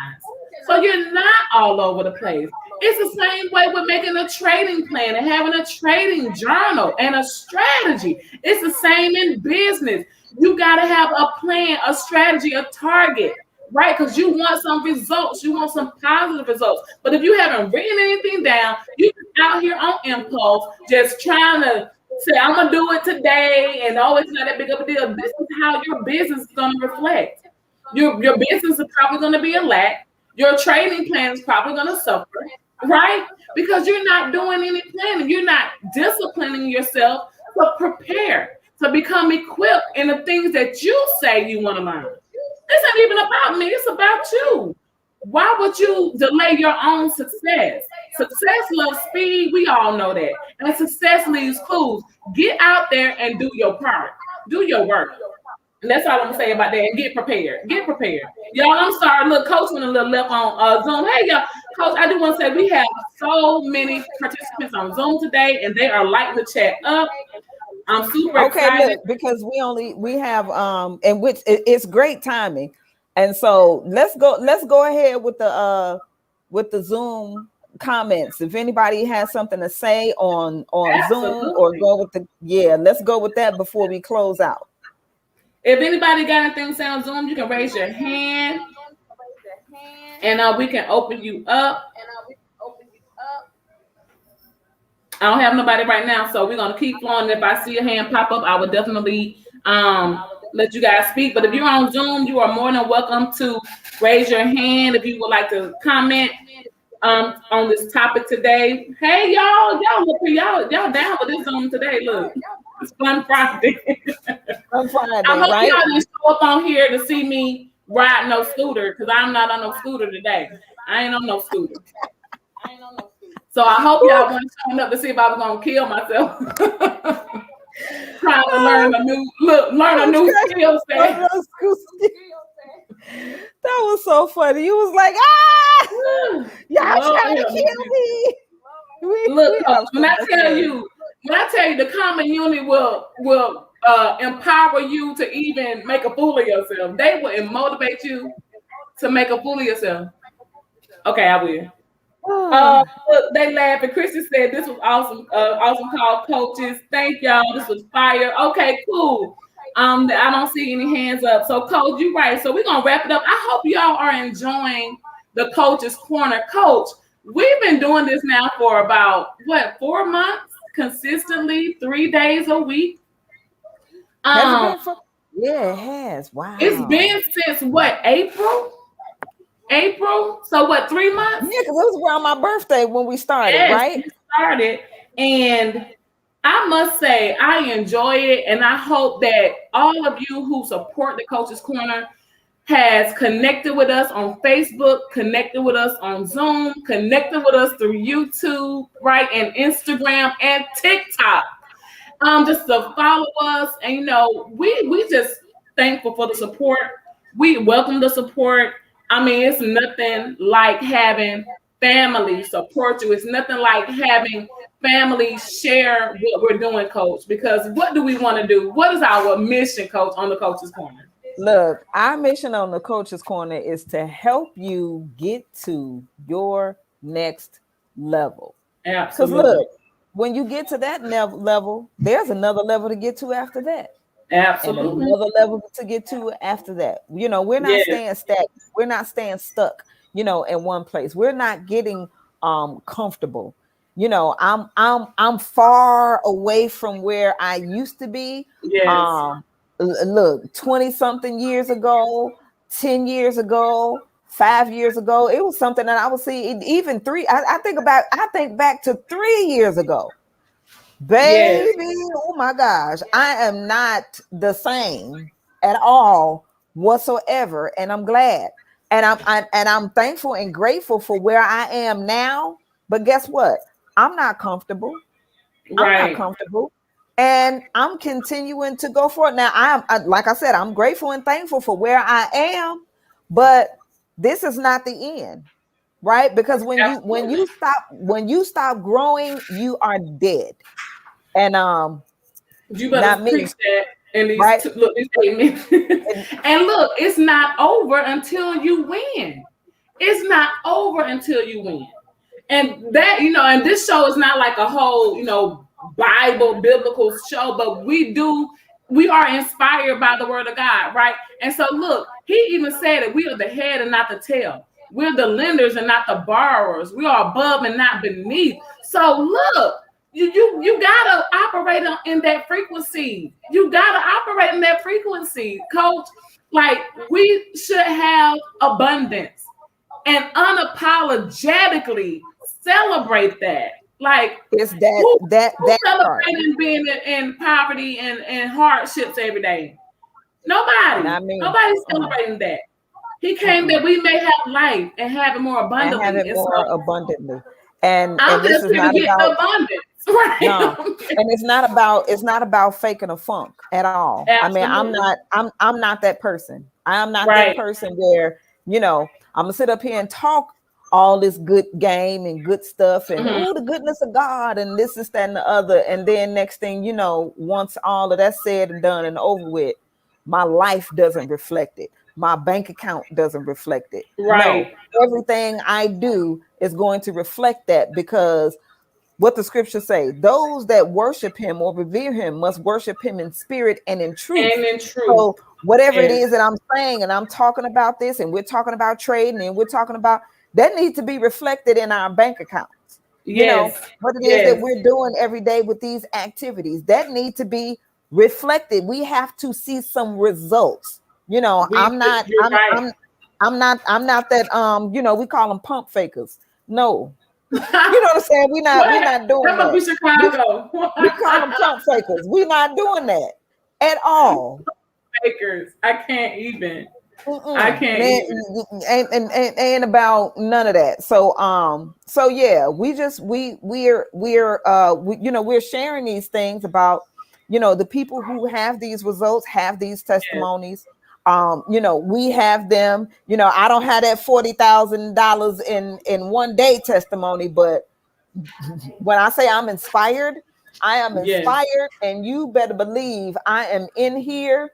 So you're not all over the place. It's the same way with making a trading plan and having a trading journal and a strategy. It's the same in business. You got to have a plan, a strategy, a target, right? Because you want some results. You want some positive results. But if you haven't written anything down, you're out here on impulse, just trying to say, I'm going to do it today, and it's not that big of a deal. This is how your business is going to reflect. Your business is probably going to be a lack. Your trading plan is probably going to suffer, right? Because you're not doing any planning. You're not disciplining yourself to prepare, to become equipped in the things that you say you want to learn. This ain't even about me. It's about you. Why would you delay your own success? Success loves speed. We all know that. And success leaves clues. Get out there and do your part. Do your work. And that's all I'm gonna say about that. And get prepared. Get prepared. Y'all, I'm sorry. Look, Coach went a little left on Zoom. Hey, y'all. Coach, I do want to say we have so many participants on Zoom today, and they are lighting the chat up. I'm super excited. Look, because we have and which it's great timing. And so let's go ahead with the Zoom comments. If anybody has something to say on Zoom, or go with let's go with that before we close out. If anybody got anything to say on Zoom, you can raise your hand, and we can open you up. I don't have nobody right now, so we're gonna keep flowing. If I see a hand pop up, I would definitely let you guys speak. But if you're on Zoom, you are more than welcome to raise your hand if you would like to comment on this topic today. Hey, y'all look here, y'all down with this Zoom today. Look, it's Fun Friday. Fun Friday, I hope right? y'all didn't show up on here to see me ride no scooter, because I'm not on no scooter today. I ain't on no scooter. So I hope y'all weren't showing up to see if I was gonna kill myself. Trying to learn a new skill set. That was so funny. You was like, y'all trying to kill me. Look, when I tell you, the common unit will empower you to even make a fool of yourself. They will motivate you to make a fool of yourself. Okay, I will. Look, they laugh, and Christy said this was awesome. Awesome call, coaches. Thank y'all. This was fire. Okay, cool. I don't see any hands up. So, Coach, you're right. So we're gonna wrap it up. I hope y'all are enjoying the Coach's Corner. Coach, we've been doing this now for about 4 months, consistently, 3 days a week. Yeah, it has. Wow. It's been since April? So 3 months? Yeah, because it was around my birthday when we started, right? We started, and I must say I enjoy it, and I hope that all of you who support the Coach's Corner has connected with us on Facebook, connected with us on Zoom, connected with us through YouTube, right, and Instagram and TikTok. Just to follow us, and we just thankful for the support. We welcome the support. I mean, it's nothing like having family support you. It's nothing like having family share what we're doing, Coach, because what do we want to do? What is our mission, Coach, on the Coach's Corner? Look, our mission on the Coach's Corner is to help you get to your next level. Absolutely. Because look, when you get to that level, there's another level to get to after that. Absolutely. And another level to get to after that. We're not staying stagnant. We're not staying stuck, in one place. We're not getting comfortable. I'm far away from where I used to be. Yes. Look, 20 something years ago, 10 years ago, 5 years ago, it was something that I would see even I think back to 3 years ago. Baby, Oh my gosh, I am not the same at all whatsoever, and I'm glad, and I'm thankful and grateful for where I am now. But guess what? I'm not comfortable. Right. I'm not comfortable, and I'm continuing to go for it. Now, like I said, I'm grateful and thankful for where I am, but this is not the end, right? Because when you stop growing, you are dead. And you better preach that in these these statements. And look, it's not over until you win. It's not over until you win. And that, and this show is not like a whole, biblical show, but we are inspired by the word of God, right? And so look, he even said that we are the head and not the tail. We're the lenders and not the borrowers. We are above and not beneath. So look, you gotta operate in that frequency. You gotta operate in that frequency, Coach. Like, we should have abundance and unapologetically celebrate that. Like, it's that celebrating being in poverty and hardships every day. Nobody. Nobody's celebrating that. He came that we may have life and have it more abundantly. Abundantly. And I'm this just is not about abundance. Right. No, and it's not about faking a funk at all. Absolutely. I mean, I'm not that person. I am not that person where, you know, I'm gonna sit up here and talk all this good game and good stuff and oh, the goodness of God and this, that, and the other. And then next thing you know, once all of that's said and done and over with, my life doesn't reflect it. My bank account doesn't reflect it. Right. No, everything I do is going to reflect that, because what the scriptures say, those that worship him or revere him must worship him in spirit and in truth. And in truth. So whatever it is that I'm saying, and I'm talking about this, and we're talking about trading, and we're talking about, that needs to be reflected in our bank accounts. Yes. You know, what it is that we're doing every day with these activities, that need to be reflected. We have to see some results. You know, I'm not that you know, we call them pump fakers. No. You know what I'm saying? We're not doing that. Be Chicago. We call them pump fakers. We're not doing that at all. Fakers. I can't even. I can't even. Ain't about none of that. So yeah, we're sharing these things about, you know, the people who have these results, have these testimonies. You know, we have them. You know, I don't have that $40,000 in one day testimony, but when I say I'm inspired, I am inspired, and you better believe I am in here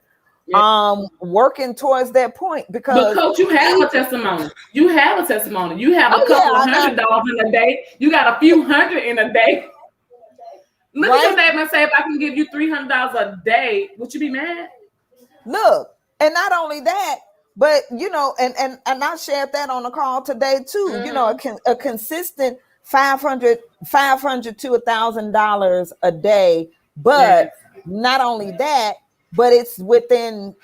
working towards that point, because Coach, you have a testimony. You have a testimony. You have a couple of $100 in a day. You got a few hundred in a day. Look at your neighbor and say, if I can give you $300 a day, would you be mad? Look. And not only that, but, you know, and I shared that on the call today too. You know, a consistent $500 to $1,000 a day. But not only that, but it's within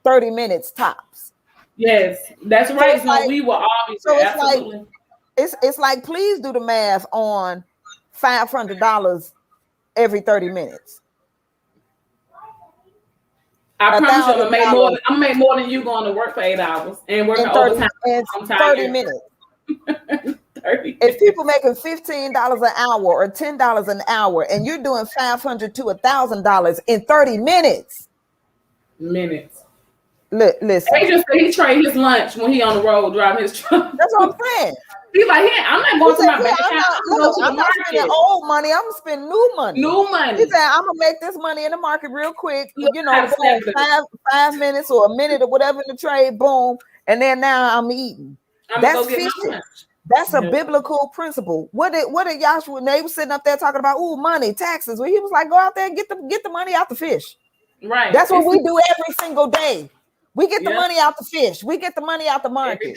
30 minutes tops. Yes, that's right. So we will always. So it's like, please do the math on $500 every 30 minutes. I promise you, I'm gonna make more than you going to work for 8 hours and working overtime. And 30 minutes. 30. If people making $15 an hour or $10 an hour, and you're doing $500 to $1,000 in 30 minutes. Listen. Adrian said he trade his lunch when he on the road driving his truck. That's what I'm saying. He's like, I'm not going to my bank account. I'm not spending old money. I'm gonna spend new money. He said, I'm gonna make this money in the market real quick. You know, 5 minutes or a minute or whatever in the trade. Boom, and then now I'm eating. That's fishing. That's a biblical principle. What did Yahshua, when they were sitting up there talking about money, taxes? Well, he was like, go out there and get the money out the fish. Right. That's what we do every single day. We get the money out the fish. We get the money out the market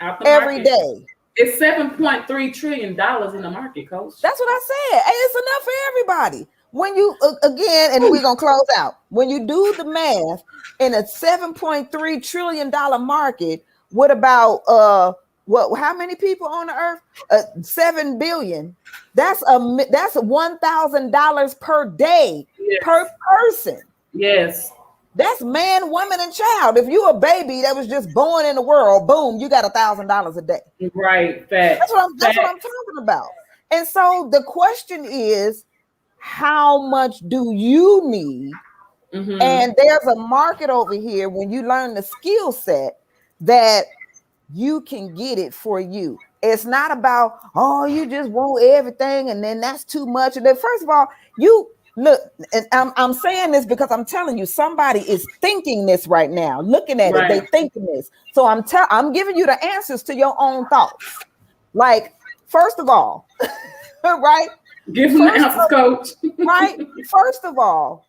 every day. It's $7.3 trillion in the market, Coach. That's what I said. Hey, it's enough for everybody. When you again, and we're gonna close out. When you do the math in a $7.3 trillion market, what about how many people on the earth? 7 billion. That's $1,000 per day per person. Yes. That's man, woman, and child. If you're a baby that was just born in the world, boom, you got $1,000 a day. Right. That's what I'm talking about. And so the question is, how much do you need? Mm-hmm. And there's a market over here when you learn the skill set that you can get it for you. It's not about, you just want everything and then that's too much. And then first of all, you look, and I'm saying this because I'm telling you, somebody is thinking this right now, looking at it, they thinking this. So I'm giving you the answers to your own thoughts. Like, first of all, right? Give them the answers, Coach. Right? First of all,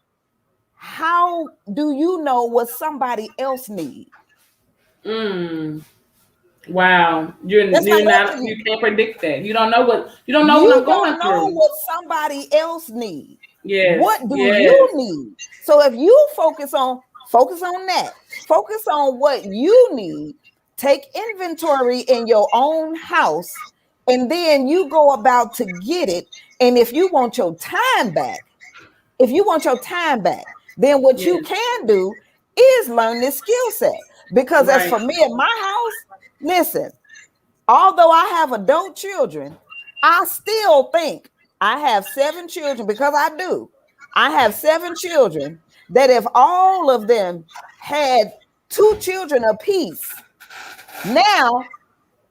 how do you know what somebody else needs? Wow, you can't predict that. You don't know what I'm going through. You don't know what somebody else needs. Yes. What do you need? So if you focus on that, focus on what you need, take inventory in your own house, and then you go about to get it. And if you want your time back, then what you can do is learn this skill set. Because as for me in my house, listen, although I have adult children, I still think I have 7 children because I do. I have 7 children that if all of them had 2 children apiece, now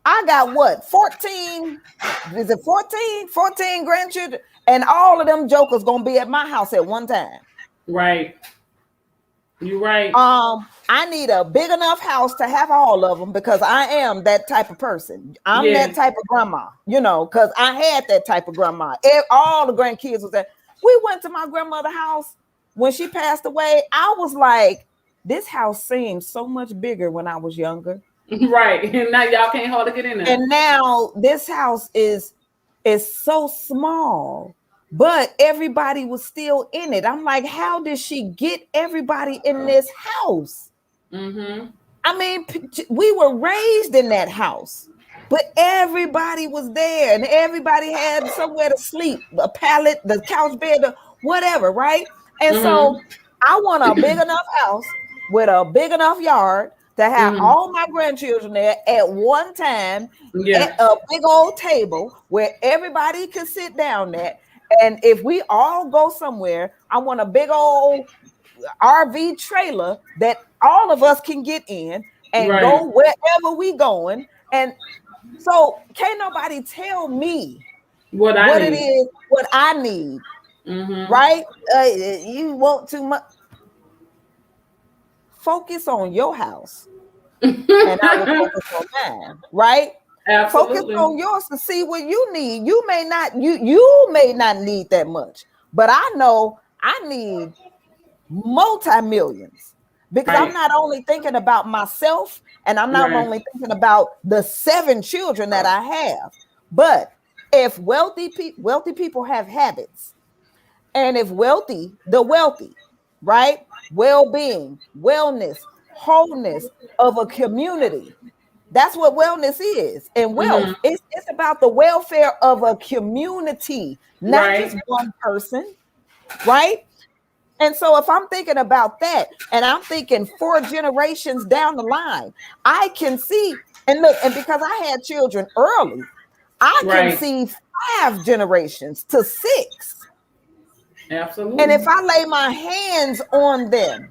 I got what? 14, is it 14? 14 grandchildren, and all of them jokers gonna be at my house at one time. Right. You're right. I need a big enough house to have all of them because I am that type of person. I'm that type of grandma, because I had that type of grandma. All the grandkids was there. We went to my grandmother's house when she passed away. I was like, this house seems so much bigger when I was younger. Right. And now y'all can't hardly get in there. And now this house is so small. But everybody was still in it. I'm like, how did she get everybody in this house? Mm-hmm. I mean, we were raised in that house, but everybody was there and everybody had somewhere to sleep, a pallet, the couch bed, whatever, right? And so I want a big enough house with a big enough yard to have all my grandchildren there at one time, at a big old table where everybody could sit down there. And if we all go somewhere, I want a big old RV trailer that all of us can get in and go wherever we going. And so can't nobody tell me what it is, what I need. Right? You want too much. Focus on your house. And I will focus on mine, right? Absolutely. Focus on yours to see what you need. You may not need that much, but I know I need multi-millions because I'm not only thinking about myself and I'm not only thinking about the 7 children that I have, but if wealthy people have habits, and if the wealthy, right? Well-being, wellness, wholeness of a community. That's what wellness is. And wealth, it's about the welfare of a community, not just one person, right? And so if I'm thinking about that, and I'm thinking 4 generations down the line, I can see, and look, and because I had children early, I can see 5 generations to 6. Absolutely. And if I lay my hands on them,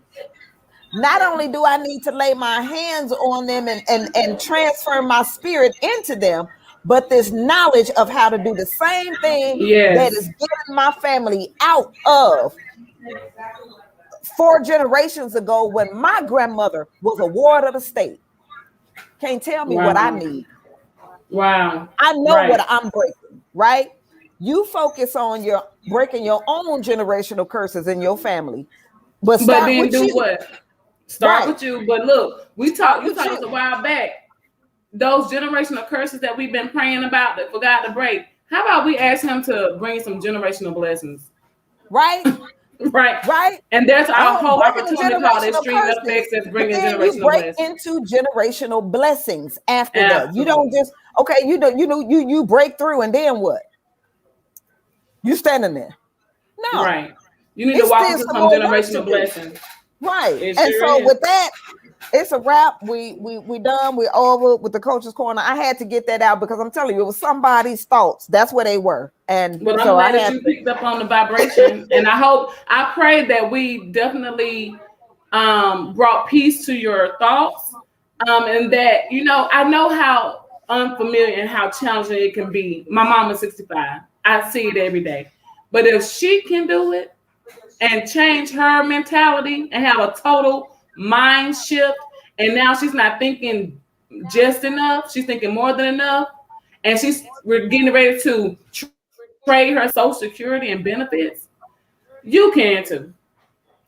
not only do I need to lay my hands on them and transfer my spirit into them, but this knowledge of how to do the same thing that is getting my family out of 4 generations ago when my grandmother was a ward of the state. Can't tell me what I need. Wow. I know what I'm breaking, right? You focus on your breaking your own generational curses in your family. But then do what? Start with you. But look, you talked a while back. Those generational curses that we've been praying about that forgot to break. How about we ask him to bring some generational blessings? Right. Right. And there's our whole opportunity called Extreme Effects that's bringing generational blessings. Into generational blessings after that. You don't just you break through and then what? You standing there. No. Right. You need to walk into some generational blessings. Right. So with that, it's a wrap. We done. We're over with the Coach's Corner. I had to get that out because I'm telling you, it was somebody's thoughts. That's where they were. And I'm glad that you picked up on the vibration. And I pray that we definitely brought peace to your thoughts. And that, I know how unfamiliar and how challenging it can be. My mom is 65. I see it every day. But if she can do it, and change her mentality and have a total mind shift. And now she's not thinking just enough. She's thinking more than enough. And we're getting ready to trade her Social Security and benefits. You can too.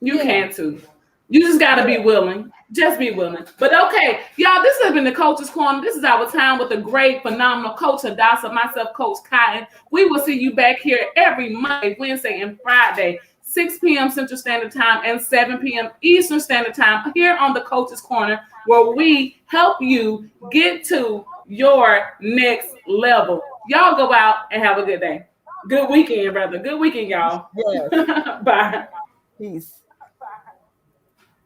You can too. You just got to be willing. Just be willing. But okay, y'all, this has been the Coach's Corner. This is our time with the great, phenomenal Coach Hadassah, myself, Coach Cotton. We will see you back here every Monday, Wednesday, and Friday. 6 p.m. Central Standard Time and 7 p.m. Eastern Standard Time here on the Coach's Corner, where we help you get to your next level. Y'all go out and have a good day. Good weekend, brother. Good weekend, y'all. Yes. Bye. Peace.